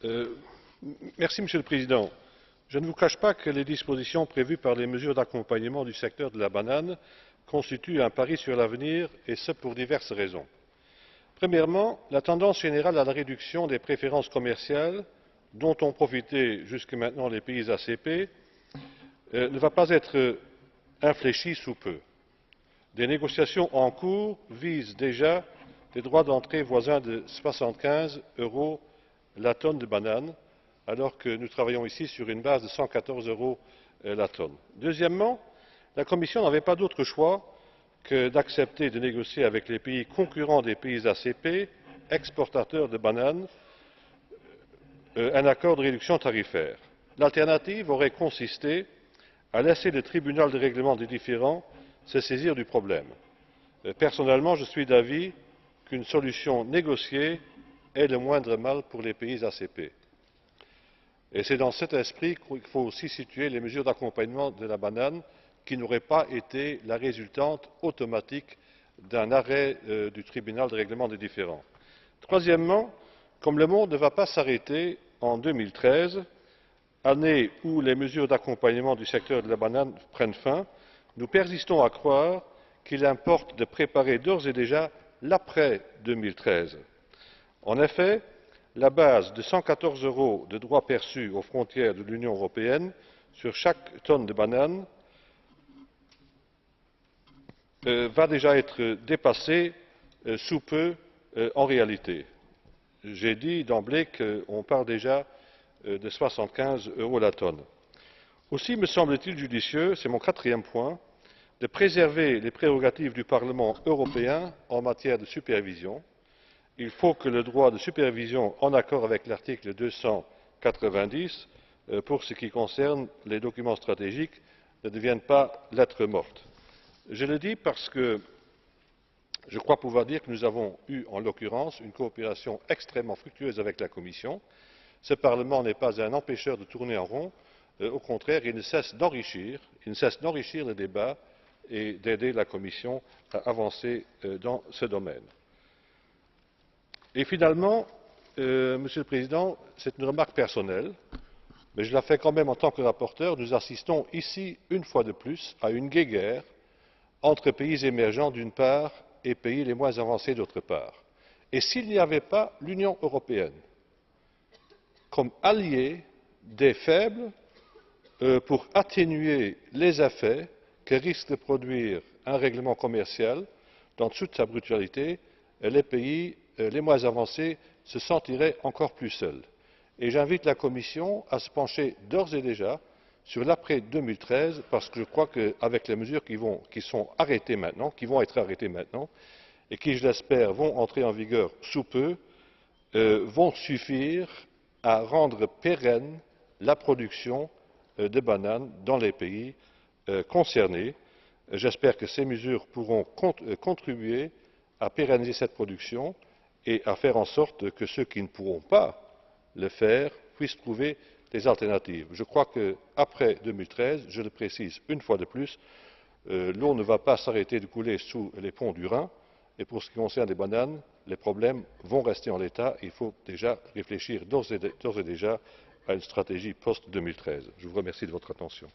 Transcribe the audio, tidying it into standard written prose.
Euh, Monsieur le Président. Je ne vous cache pas que les dispositions prévues par les mesures d'accompagnement du secteur de la banane constituent un pari sur l'avenir, et ce pour diverses raisons. Premièrement, la tendance générale à la réduction des préférences commerciales dont ont profité jusque maintenant les pays ACP ne va pas être infléchie sous peu. Des négociations en cours visent déjà des droits d'entrée voisins de 75 € la tonne de bananes, alors que nous travaillons ici sur une base de 114 € la tonne. Deuxièmement, la Commission n'avait pas d'autre choix que d'accepter de négocier avec les pays concurrents des pays ACP, exportateurs de bananes, un accord de réduction tarifaire. L'alternative aurait consisté à laisser le tribunal de règlement des différends se saisir du problème. Personnellement, je suis d'avis qu'une solution négociée est le moindre mal pour les pays ACP. Et c'est dans cet esprit qu'il faut aussi situer les mesures d'accompagnement de la banane, qui n'auraient pas été la résultante automatique d'un arrêt du tribunal de règlement des différends. Troisièmement, comme le monde ne va pas s'arrêter en 2013, année où les mesures d'accompagnement du secteur de la banane prennent fin, nous persistons à croire qu'il importe de préparer d'ores et déjà l'après 2013. En effet, la base de 114 € de droits perçus aux frontières de l'Union européenne sur chaque tonne de banane va déjà être dépassée sous peu en réalité. J'ai dit d'emblée qu'on parle déjà de 75 € la tonne. Aussi me semble t il judicieux, c'est mon quatrième point, de préserver les prérogatives du Parlement européen en matière de supervision. Il faut que le droit de supervision, en accord avec l'article 290 pour ce qui concerne les documents stratégiques, ne devienne pas lettre morte. Je le dis parce que je crois pouvoir dire que nous avons eu, en l'occurrence, une coopération extrêmement fructueuse avec la Commission. Ce Parlement n'est pas un empêcheur de tourner en rond, au contraire, il ne cesse d'enrichir le débat et d'aider la Commission à avancer dans ce domaine. Et finalement, Monsieur le Président, c'est une remarque personnelle, mais je la fais quand même en tant que rapporteur. Nous assistons ici, une fois de plus, à une guéguerre entre pays émergents d'une part et pays les moins avancés d'autre part. Et s'il n'y avait pas l'Union européenne comme alliée des faibles pour atténuer les effets que risque de produire un règlement commercial dans toute sa brutalité, les pays les moins avancés se sentiraient encore plus seuls. Et j'invite la Commission à se pencher d'ores et déjà sur l'après 2013, parce que je crois qu'avec les mesures qui sont arrêtées maintenant, qui vont être arrêtées maintenant, et qui, je l'espère, vont entrer en vigueur sous peu, vont suffire à rendre pérenne la production de bananes dans les pays concernés. J'espère que ces mesures pourront contribuer à pérenniser cette production et à faire en sorte que ceux qui ne pourront pas le faire puissent trouver des alternatives. Je crois qu'après 2013, je le précise une fois de plus, l'eau ne va pas s'arrêter de couler sous les ponts du Rhin, et pour ce qui concerne les bananes, les problèmes vont rester en l'état. Il faut déjà réfléchir d'ores et déjà à une stratégie post 2013. Je vous remercie de votre attention.